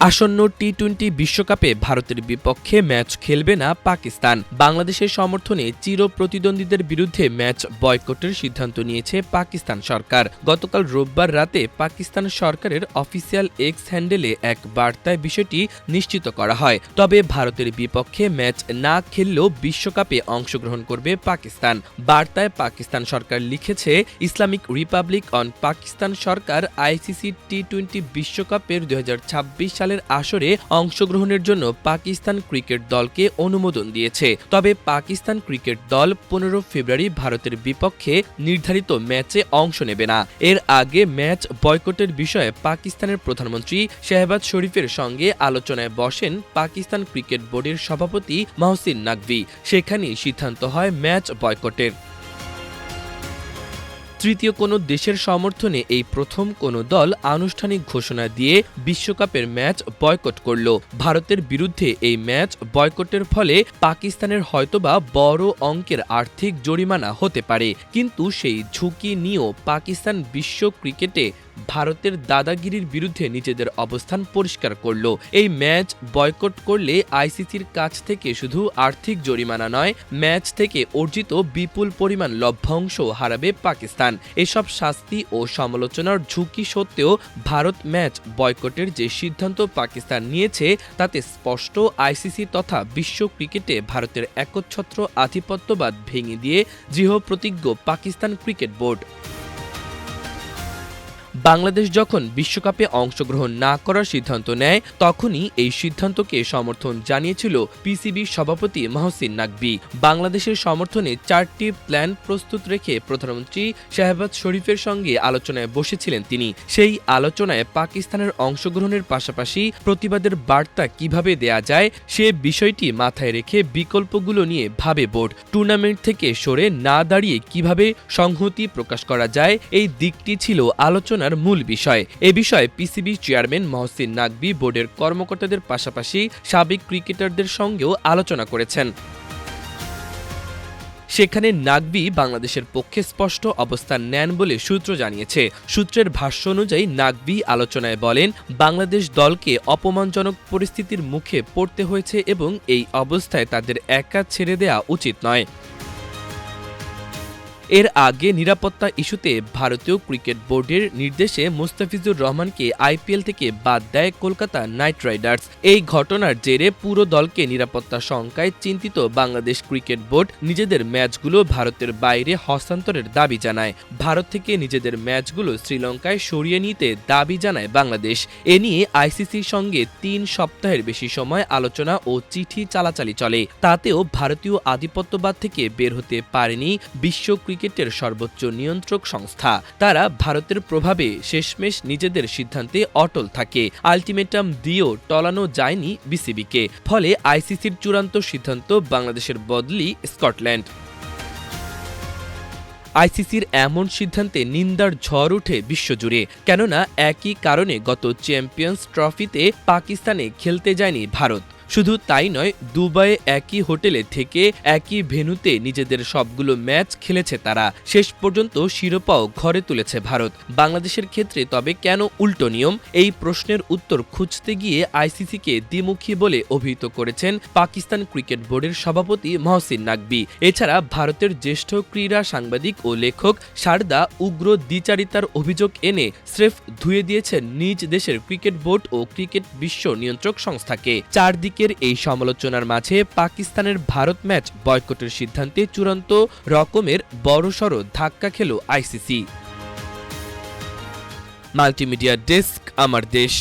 আসন্ন টি-20 বিশ্বকাপে ভারতের বিপক্ষে ম্যাচ খেলবে না পাকিস্তান। বাংলাদেশের সমর্থনে চির প্রতিদ্বন্দ্বীদের বিরুদ্ধে ম্যাচ বয়কটের সিদ্ধান্ত নিয়েছে পাকিস্তান সরকার। গতকাল রোববার রাতে পাকিস্তান সরকারের অফিসিয়াল এক্স হ্যান্ডেলে এক বার্তায় বিষয়টি নিশ্চিত করা হয়। তবে ভারতের বিপক্ষে ম্যাচ না খেললেও বিশ্বকাপে অংশগ্রহণ করবে পাকিস্তান। বার্তায় পাকিস্তান সরকার লিখেছে, ইসলামিক রিপাবলিক অন পাকিস্তান সরকার আইসিসি টি-20 বিশ্বকাপের 2026 সালের আসরে অংশগ্রহণের জন্য পাকিস্তান ক্রিকেট দলকে অনুমোদন দিয়েছে। তবে পাকিস্তান ক্রিকেট দল 15 ফেব্রুয়ারি ভারতের বিপক্ষে নির্ধারিত ম্যাচে অংশ নেবে না। এর আগে ম্যাচ বয়কটের বিষয়ে পাকিস্তানের প্রধানমন্ত্রী শেহবাজ শরীফের সঙ্গে আলোচনায় বসেন পাকিস্তান ক্রিকেট বোর্ডের সভাপতি মহসিন নাকভি। সেখানেই সিদ্ধান্ত হয় ম্যাচ বয়কটের। তৃতীয় কোনো দেশের সমর্থনে এই প্রথম কোনো দল আনুষ্ঠানিক ঘোষণা দিয়ে বিশ্বকাপের ম্যাচ বয়কট করল। ভারতের বিরুদ্ধে এই ম্যাচ বয়কটের ফলে পাকিস্তানের হয়তোবা বড় অঙ্কের আর্থিক জরিমানা হতে পারে, কিন্তু সেই ঝুঁকি নিয়েও পাকিস্তান বিশ্ব ক্রিকেটে ভারতের দাদাগিরির বিরুদ্ধে নিজেদের অবস্থান পরিষ্কার করল। এই ম্যাচ বয়কট করলে আইসিসির কাছ থেকে শুধু আর্থিক জরিমানা নয়, ম্যাচ থেকে অর্জিত বিপুল পরিমাণ লভ্যাংশ হারাবে পাকিস্তান। এসব শাস্তি ও সমালোচনার ঝুঁকি সত্ত্বেও ভারত ম্যাচ বয়কটের যে সিদ্ধান্ত পাকিস্তান নিয়েছে তাতে স্পষ্ট আইসিসি তথা বিশ্ব ক্রিকেটে ভারতের একচ্ছত্র আধিপত্যবাদ ভেঙে দিয়ে দৃঢ়প্রতিজ্ঞ পাকিস্তান ক্রিকেট বোর্ড। বাংলাদেশ যখন বিশ্বকাপে অংশগ্রহণ না করার সিদ্ধান্ত নেয়, তখনই এই সিদ্ধান্তকে সমর্থন জানিয়েছিল পিসিবির সভাপতি মহসিন নাকভি। বাংলাদেশের সমর্থনে 4টি প্ল্যান প্রস্তুত রেখে প্রধানমন্ত্রী শেহবাজ শরীফের সঙ্গে আলোচনায় বসেছিলেন তিনি। সেই আলোচনায় পাকিস্তানের অংশগ্রহণের পাশাপাশি প্রতিবাদের বার্তা কিভাবে দেয়া যায় সে বিষয়টি মাথায় রেখে বিকল্পগুলো নিয়ে ভাবে বোর্ড। টুর্নামেন্ট থেকে সরে না দাঁড়িয়ে কিভাবে সংহতি প্রকাশ করা যায়, এই দিকটি ছিল আলোচনার মূল বিষয়। এ বিষয়ে পিসিবি চেয়ারম্যান মহসিন নাকভি বোর্ডের কর্মকর্তাদের পাশাপাশি সাবেক ক্রিকেটারদের সঙ্গেও আলোচনা করেছেন। সেখানে নাকভি বাংলাদেশের পক্ষে স্পষ্ট অবস্থান নেন বলে সূত্র জানিয়েছে। সূত্রের ভাষ্য অনুযায়ী নাকভি আলোচনায় বলেন, বাংলাদেশ দলকে অপমানজনক পরিস্থিতির মুখে পড়তে হয়েছে এবং এই অবস্থায় তাদের একা ছেড়ে দেওয়া উচিত নয়। এর আগে নিরাপত্তা ইস্যুতে ভারতীয় ক্রিকেট বোর্ডের নির্দেশে মুস্তাফিজুর রহমানকে আইপিএল থেকে বাদ দেয় কলকাতা নাইট রাইডার্স। এই ঘটনার জেরে পুরো দলকে নিরাপত্তা শঙ্কায় চিন্তিত বাংলাদেশ ক্রিকেট বোর্ড নিজেদের ম্যাচগুলো ভারতের বাইরে হস্তান্তরের দাবি জানায়। ভারত থেকে নিজেদের ম্যাচগুলো শ্রীলঙ্কায় সরিয়ে নিতে দাবি জানায় বাংলাদেশ। এ নিয়ে আইসিসির সঙ্গে 3 সপ্তাহের বেশি সময় আলোচনা ও চিঠি চালাচালি চলে। তাতেও ভারতীয় আধিপত্যবাদ থেকে বের হতে পারেনি বিশ্ব ক্রিকেটের সর্বোচ্চ নিয়ন্ত্রক সংস্থা। তারা ভারতের প্রভাবে শেষমেশ নিজেদের সিদ্ধান্তে অটল থাকে। আলটিমেটাম দিয়েও টলানো যায়নি বিসিবিকে। ফলে আইসিসির চূড়ান্ত সিদ্ধান্ত বাংলাদেশের বদলি স্কটল্যান্ড। আইসিসির এমন সিদ্ধান্তে নিন্দার ঝড় ওঠে বিশ্বজুড়ে। কেননা একই কারণে গত চ্যাম্পিয়ন্স ট্রফিতে পাকিস্তানে খেলতে যায়নি ভারত। শুধু তাই নয়, দুবাইয়ে একই হোটেলে থেকে একই ভেন্যুতে নিজেদের সবগুলো ম্যাচ খেলেছে তারা। শেষ পর্যন্ত শিরোপাও ঘরে তুলেছে ভারত। বাংলাদেশের ক্ষেত্রে তবে কেন উল্টো নিয়ম? এই প্রশ্নের উত্তর খুঁজতে গিয়ে আইসিসিকে দ্বিমুখী বলে অভিহিত করেছেন পাকিস্তান ক্রিকেট বোর্ডের সভাপতি মহসিন নাকভি। এছাড়া ভারতের জ্যেষ্ঠ ক্রীড়া সাংবাদিক ও লেখক শারদা উগ্র দ্বিচারিতার অভিযোগ এনে স্রেফ ধুয়ে দিয়েছেন নিজ দেশের ক্রিকেট বোর্ড ও ক্রিকেট বিশ্ব নিয়ন্ত্রক সংস্থাকে। চারদিকে এই সমালোচনার মাঝে পাকিস্তানের ভারত ম্যাচ বয়কটের সিদ্ধান্তে চূড়ান্ত রকমের বড়সড় ধাক্কা খেল আইসিসি। মাল্টিমিডিয়া ডেস্ক, আমার দেশ।